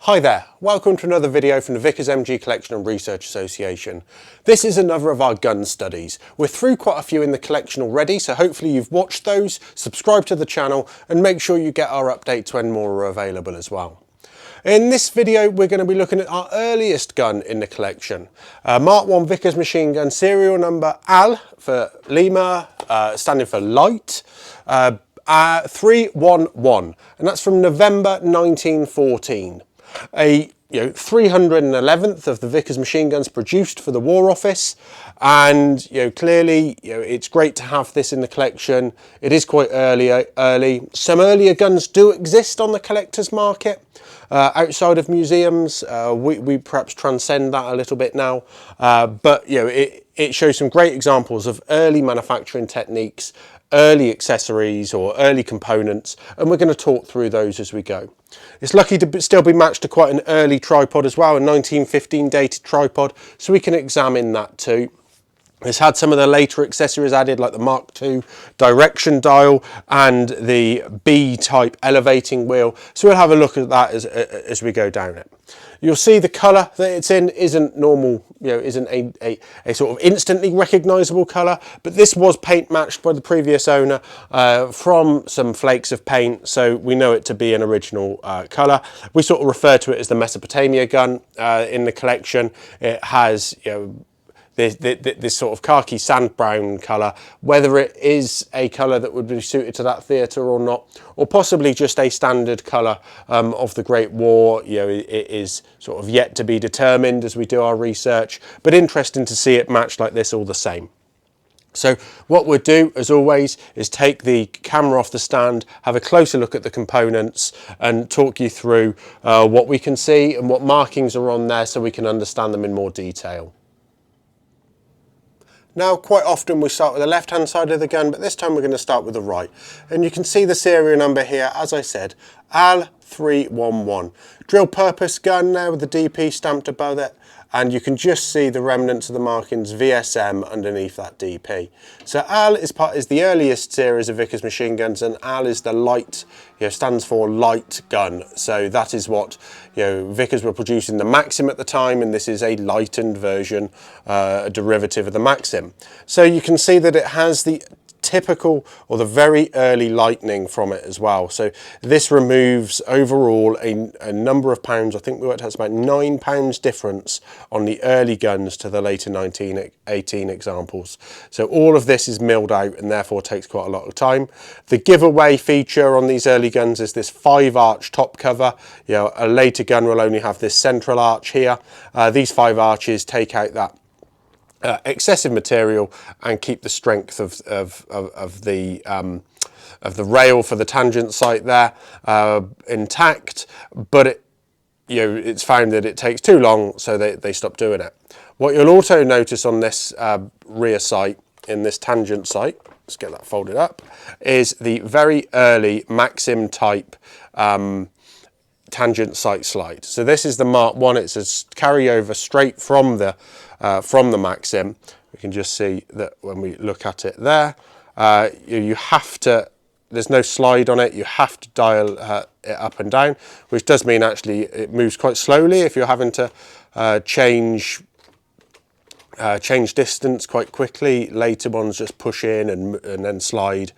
Hi there, welcome to another video from the Vickers MG Collection and Research Association. This is another of our gun studies. We're through quite a few in the collection already, so hopefully you've watched those, subscribe to the channel and make sure you get our updates when more are available as well. In this video we're going to be looking at our earliest gun in the collection, Mark 1 Vickers machine gun, serial number L for Lima, standing for light, 311, and that's from November 1914. A 311th of the Vickers machine guns produced for the War Office, and clearly it's great to have this in the collection. It is quite early. Some earlier guns do exist on the collector's market outside of museums. We perhaps transcend that a little bit now, but it shows some great examples of early manufacturing techniques, early accessories or early components, and we're going to talk through those as we go. It's lucky to still be matched to quite an early tripod as well, a 1915 dated tripod, so we can examine that too. It's had some of the later accessories added, like the Mark II direction dial and the B-type elevating wheel, so we'll have a look at that as we go down it. You'll see the colour that it's in isn't normal, isn't a sort of instantly recognisable colour, but this was paint matched by the previous owner from some flakes of paint, so we know it to be an original colour. We sort of refer to it as the Mesopotamia gun in the collection. It has this sort of khaki sand brown colour. Whether it is a colour that would be suited to that theatre or not, or possibly just a standard colour of the Great War, it is sort of yet to be determined as we do our research, but interesting to see it matched like this all the same. So what we'll do, as always, is take the camera off the stand, have a closer look at the components and talk you through what we can see and what markings are on there so we can understand them in more detail. Now, quite often we start with the left-hand side of the gun, but this time we're going to start with the right. And you can see the serial number here, as I said, L311. Drill purpose gun there with the DP stamped above it. And you can just see the remnants of the markings VSM underneath that DP. So L is the earliest series of Vickers machine guns, and L is the light, stands for light gun. So that is what Vickers were producing the Maxim at the time, and this is a lightened version, a derivative of the Maxim. So you can see that it has the typical or the very early lightning from it as well. So this removes overall a number of pounds. I think we worked out it's about 9 pounds difference on the early guns to the later 1918 examples. So all of this is milled out and therefore takes quite a lot of time. The giveaway feature on these early guns is this 5-arch top cover. A later gun will only have this central arch here. These 5 arches take out that excessive material and keep the strength of the rail for the tangent sight there intact, but it's found that it takes too long, so they stop doing it. What you'll also notice on this rear sight, in this tangent sight, let's get that folded up, is the very early Maxim type tangent sight slide. So this is the Mark 1. It's a carryover straight from the Maxim. We can just see that when we look at it there, you have to, there's no slide on it, you have to dial it up and down, which does mean actually it moves quite slowly if you're having to change distance quite quickly. Later ones just push in and then slide.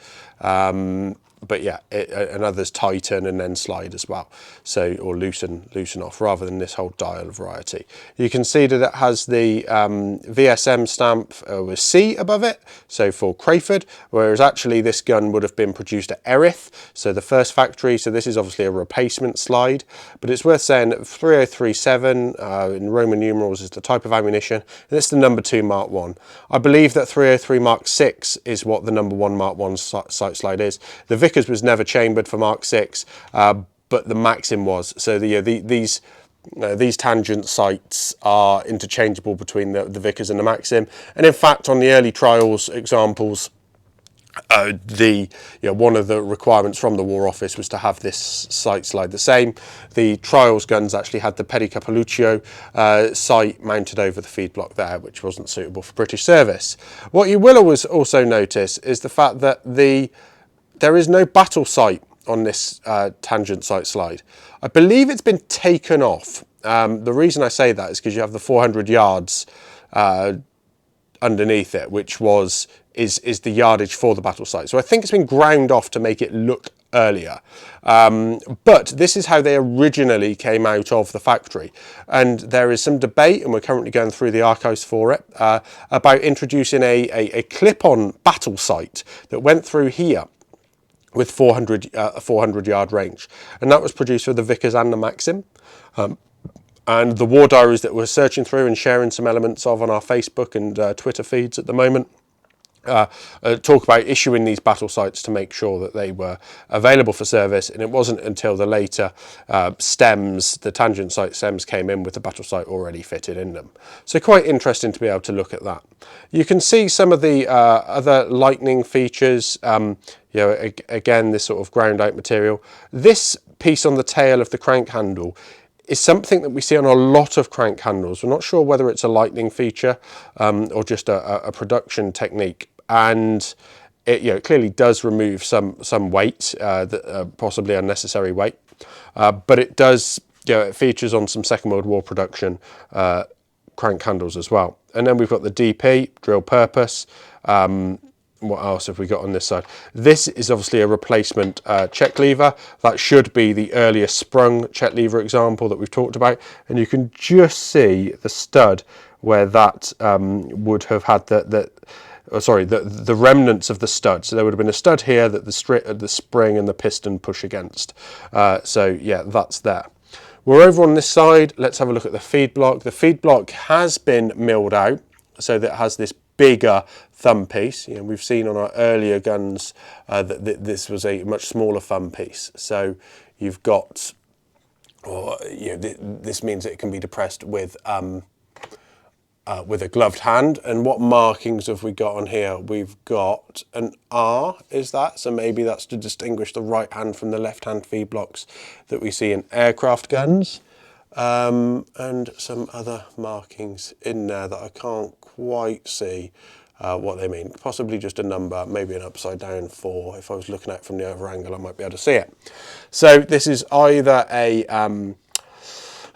But yeah, and others tighten and then slide as well. So, or loosen off, rather than this whole dial variety. You can see that it has the VSM stamp with C above it, so for Crayford, whereas actually this gun would have been produced at Erith, so the first factory. So this is obviously a replacement slide, but it's worth saying that 3037 in Roman numerals is the type of ammunition, and it's the number 2 Mark 1. I believe that 303 Mark 6 is what the number 1 Mark 1 sight slide is. The Vickers was never chambered for Mark 6, but the Maxim was. So these tangent sights are interchangeable between the Vickers and the Maxim. And in fact, on the early trials examples, one of the requirements from the War Office was to have this sight slide the same. The trials guns actually had the Pedicapoluccio sight mounted over the feed block there, which wasn't suitable for British service. What you will always also notice is the fact that there is no battle sight on this tangent sight slide. I believe it's been taken off. The reason I say that is because you have the 400 yards underneath it, which is the yardage for the battle sight. So I think it's been ground off to make it look earlier. But this is how they originally came out of the factory. And there is some debate, and we're currently going through the archives for it, about introducing a clip-on battle sight that went through here with a 400 yard range. And that was produced for the Vickers and the Maxim. And the war diaries that we're searching through and sharing some elements of on our Facebook and Twitter feeds at the moment talk about issuing these battle sights to make sure that they were available for service. And it wasn't until the later stems, the tangent sight stems, came in with the battle sight already fitted in them. So quite interesting to be able to look at that. You can see some of the other lightning features. You know, again, this sort of ground out material. This piece on the tail of the crank handle is something that we see on a lot of crank handles. We're not sure whether it's a lightning feature or just a production technique. And it, you know, it clearly does remove some weight, possibly unnecessary weight. But it does, you know, it features on some Second World War production crank handles as well. And then we've got the DP, drill purpose. What else have we got on this side? This is obviously a replacement check lever. That should be the earlier sprung check lever example that we've talked about. And you can just see the stud where that would have had the remnants of the stud. So there would have been a stud here that the spring and the piston push against. So yeah, that's there. We're over on this side. Let's have a look at the feed block. The feed block has been milled out, so that it has this bigger thumb piece. You know, we've seen on our earlier guns that this was a much smaller thumb piece. So you've got, you know, this means it can be depressed with a gloved hand. And what markings have we got on here? We've got an R, is that? So maybe that's to distinguish the right hand from the left hand feed blocks that we see in aircraft guns. And some other markings in there that I can't quite see what they mean. Possibly just a number, maybe an upside down 4. If I was looking at it from the other angle, I might be able to see it. So this is either a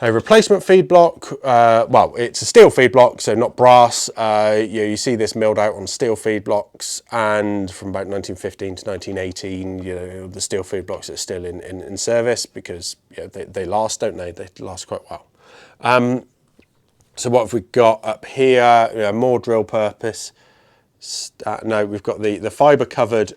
replacement feed block. Well, it's a steel feed block, so not brass. You see this milled out on steel feed blocks, and from about 1915 to 1918, you know, the steel feed blocks are still in service because, you know, they last, don't they? They last quite well. So what have we got up here? You know, more drill purpose. No, we've got the fibre covered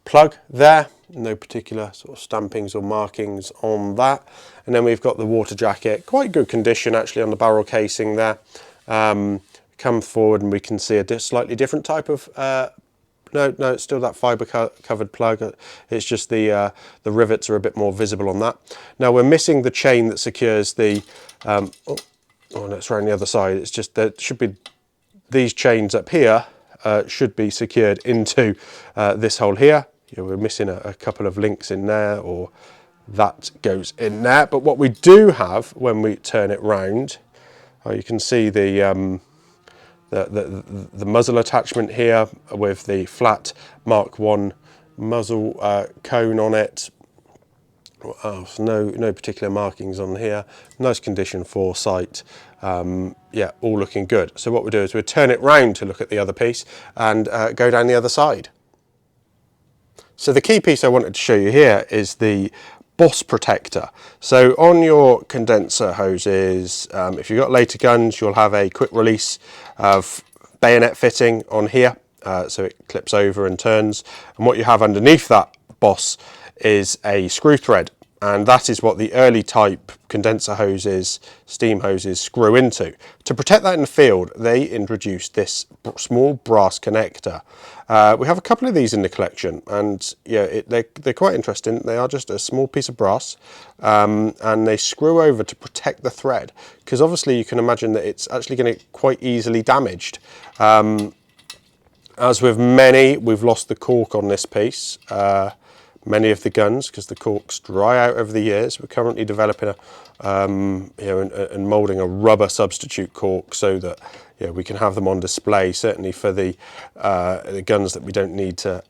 plug there. No particular sort of stampings or markings on that. And then we've got the water jacket, quite good condition actually on the barrel casing there. Come forward and we can see a slightly different type of, no, it's still that fibre covered plug. It's just the rivets are a bit more visible on that. Now we're missing the chain that secures the, oh no, it's around the other side. It's just, there should be these chains up here should be secured into this hole here. You know, we're missing a couple of links in there, or that goes in there. But what we do have when we turn it round, you can see the muzzle attachment here with the flat Mark 1 muzzle cone on it. What else? No particular markings on here. Nice condition for sight. Yeah, all looking good. So what we do is we turn it round to look at the other piece and go down the other side. So the key piece I wanted to show you here is the boss protector. So on your condenser hoses, if you've got later guns, you'll have a quick release of bayonet fitting on here. So it clips over and turns. And what you have underneath that boss is a screw thread. And that is what the early type condenser hoses, steam hoses, screw into. To protect that in the field, they introduced this small brass connector. We have a couple of these in the collection, and yeah, they're quite interesting. They are just a small piece of brass, and they screw over to protect the thread, because obviously you can imagine that it's actually going to get quite easily damaged. As with many, we've lost the cork on this piece. Many of the guns, because the corks dry out over the years. We're currently developing and moulding a rubber substitute cork so that we can have them on display. Certainly for the guns that we don't need to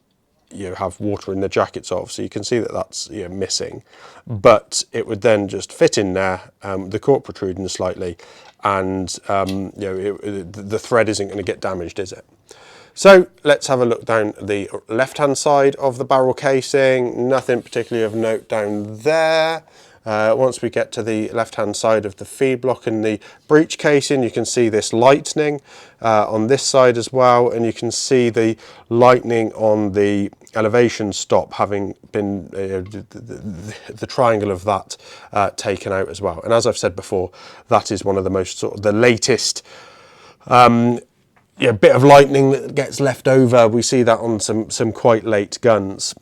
you have water in the jackets of, so you can see that that's missing, but it would then just fit in there, the cork protruding slightly, and the thread isn't going to get damaged, is it? So let's have a look down the left hand side of the barrel casing. Nothing particularly of note down there. Once we get to the left hand side of the feed block and the breech casing, you can see this lightening on this side as well, and you can see the lightening on the elevation stop having been the triangle of that taken out as well. And as I've said before, that is one of the most sort of the latest bit of lightning that gets left over. We see that on some quite late guns.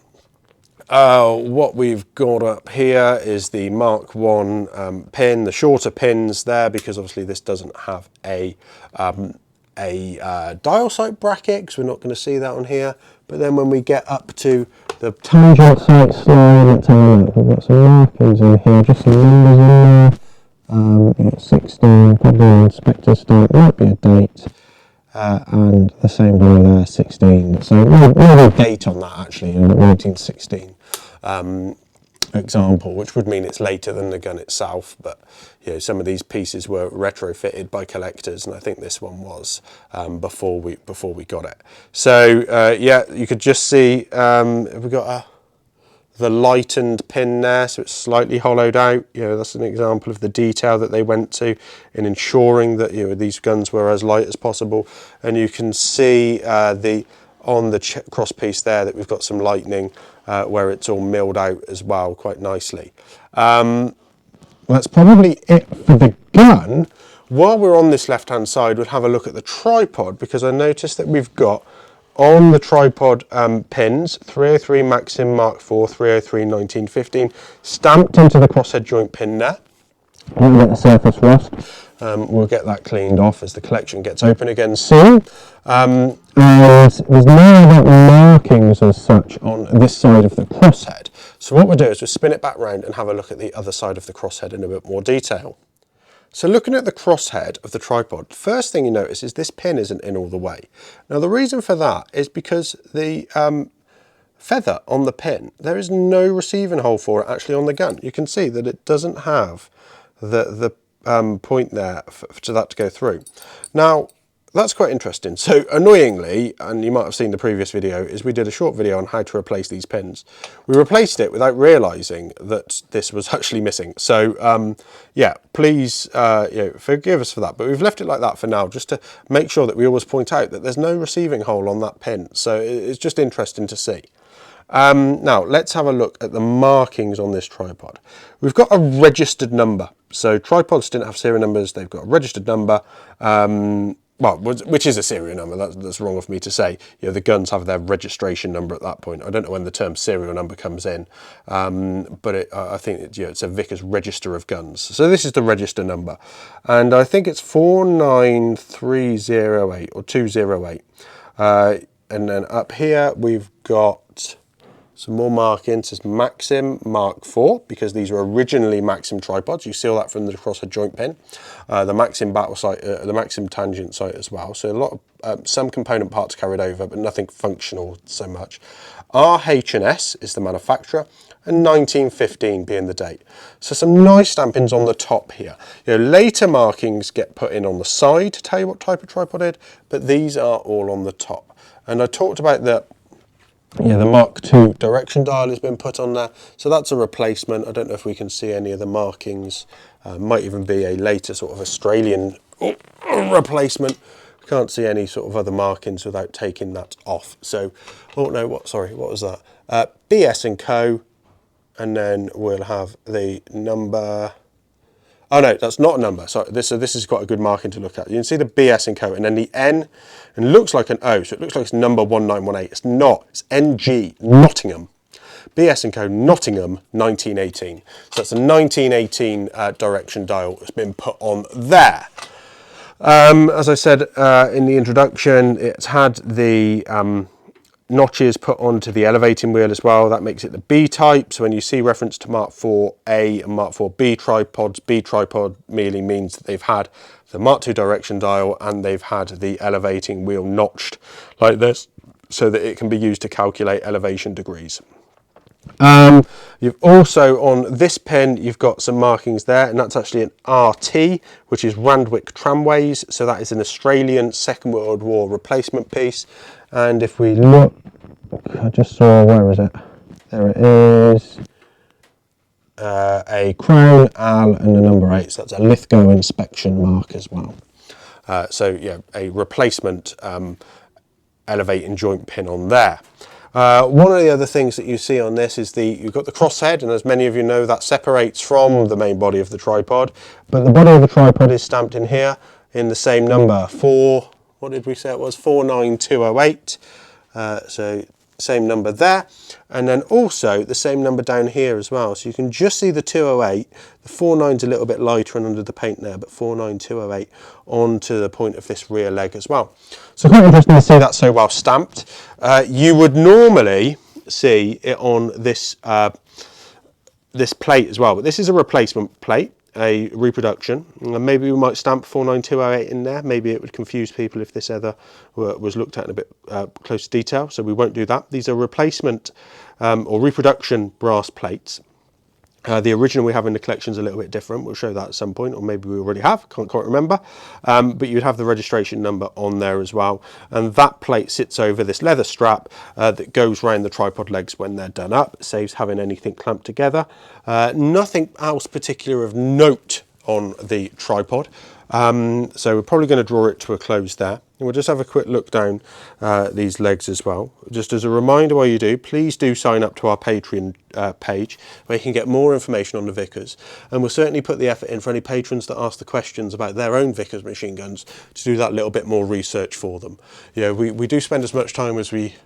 What we've got up here is the Mark 1 pin, the shorter pins there, because obviously this doesn't have a dial sight bracket, because we're not going to see that on here. But then when we get up to the tangent sight slide, let's have a look. We've got some markings in here, just some numbers in there. 16, probably an inspector stamp, might be a date. And the same below there, 16. So no date on that actually, 1916 example, which would mean it's later than the gun itself. But some of these pieces were retrofitted by collectors, and I think this one was before we got it. So yeah, you could just see we've got the lightened pin there, so it's slightly hollowed out. That's an example of the detail that they went to in ensuring that these guns were as light as possible. And you can see on the cross piece there that we've got some lightening where it's all milled out as well quite nicely. That's probably it for the gun. While we're on this left hand side, we'll have a look at the tripod, because I noticed that we've got on the tripod pins 303 Maxim Mark IV, 303 1915 stamped into the crosshead joint pin there. We'll get the surface rust. We'll get that cleaned off as the collection gets open again soon. And there's no markings as such on this side of the crosshead. So what we'll do is we'll spin it back round and have a look at the other side of the crosshead in a bit more detail. So looking at the crosshead of the tripod, first thing you notice is this pin isn't in all the way. Now the reason for that is because the feather on the pin, there is no receiving hole for it actually on the gun. You can see that it doesn't have the point there for that to go through. Now that's quite interesting. So annoyingly, and you might have seen the previous video, is we did a short video on how to replace these pins. We replaced it without realizing that this was actually missing. So yeah, please forgive us for that, but we've left it like that for now, just to make sure that we always point out that there's no receiving hole on that pin. So it's just interesting to see. Now let's have a look at the markings on this tripod. We've got a registered number. So tripods didn't have serial numbers, they've got a registered number. Well, which is a serial number, that's wrong of me to say. The guns have their registration number at that point. I don't know when the term serial number comes in, but I think it's a Vickers register of guns. So this is the register number, and I think it's 49308 or 208. And then up here we've got some more markings. It's Maxim Mark IV, because these were originally Maxim tripods. You see all that from the crosshead joint pin. The Maxim battle sight, the Maxim tangent sight as well. So a lot of some component parts carried over, but nothing functional so much. RH&S is the manufacturer, and 1915 being the date. So some nice stampings on the top here. Later markings get put in on the side to tell you what type of tripod it is, but these are all on the top. And I talked about the Mark II direction dial has been put on there, so that's a replacement. I don't know if we can see any of the markings. Might even be a later sort of Australian replacement. Can't see any sort of other markings without taking that off. So, oh no, what was that? BS & Co. And then we'll have the number. Oh no, that's not a number. Sorry, this is quite a good marking to look at. You can see the BS & Co. and then the N, and it looks like an O, so it looks like it's number 1918. It's not, it's NG, Nottingham. BS & Co. Nottingham 1918. So that's a 1918 direction dial that's been put on there. As I said in the introduction, it's had the notches put onto the elevating wheel as well. That makes it the B type. So when you see reference to Mark IV-A and Mark IV-B tripods, B tripod merely means that they've had the Mark II direction dial and they've had the elevating wheel notched like this. so that it can be used to calculate elevation degrees. You've also, on this pin, you've got some markings there, and that's actually an RT, which is Randwick Tramways. So that is an Australian Second World War replacement piece. And if we look, I just saw, where is it? There it is. A crown, Al, and a number 8. So that's a Lithgow inspection mark as well. So yeah, a replacement elevating joint pin on there. One of the other things that you see on this is you've got the crosshead, and as many of you know, that separates from the main body of the tripod. But the body of the tripod is stamped in here in the same number, what did we say it was? 49208. So same number there, and then also the same number down here as well. So you can just see the 208. The 49's a little bit lighter and under the paint there, but 49208 onto the point of this rear leg as well. So quite interesting to see that so well stamped. You would normally see it on this this plate as well, but this is a replacement plate, a reproduction. Maybe we might stamp 49208 in there. Maybe it would confuse people if this other was looked at in a bit closer detail, so we won't do that. These are replacement or reproduction brass plates. The original we have in the collection is a little bit different. We'll show that at some point, or maybe we already have, can't quite remember. But you'd have the registration number on there as well. And that plate sits over this leather strap that goes around the tripod legs when they're done up. It saves having anything clamped together. Nothing else particular of note on the tripod. So we're probably going to draw it to a close there. And we'll just have a quick look down these legs as well. Just as a reminder while you do, please do sign up to our Patreon page where you can get more information on the Vickers. And we'll certainly put the effort in for any patrons that ask the questions about their own Vickers machine guns to do that little bit more research for them. You know, we do spend as much time as we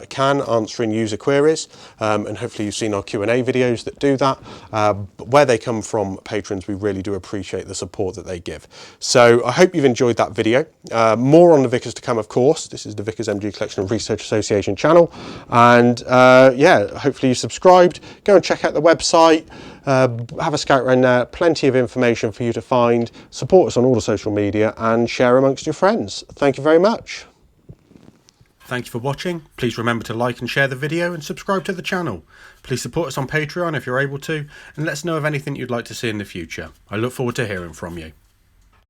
can answering user queries, and hopefully you've seen our Q&A videos that do that. But where they come from, patrons, we really do appreciate the support that they give. So I hope you've enjoyed that video. More on the Vickers to come, of course. This is the Vickers MG Collection and Research Association channel, and yeah, hopefully you subscribed. Go and check out the website, have a scout around there, plenty of information for you to find. Support us on all the social media and share amongst your friends. Thank you very much. Thank you for watching. Please remember to like and share the video and subscribe to the channel. Please support us on Patreon if you're able to, and let us know of anything you'd like to see in the future. I look forward to hearing from you.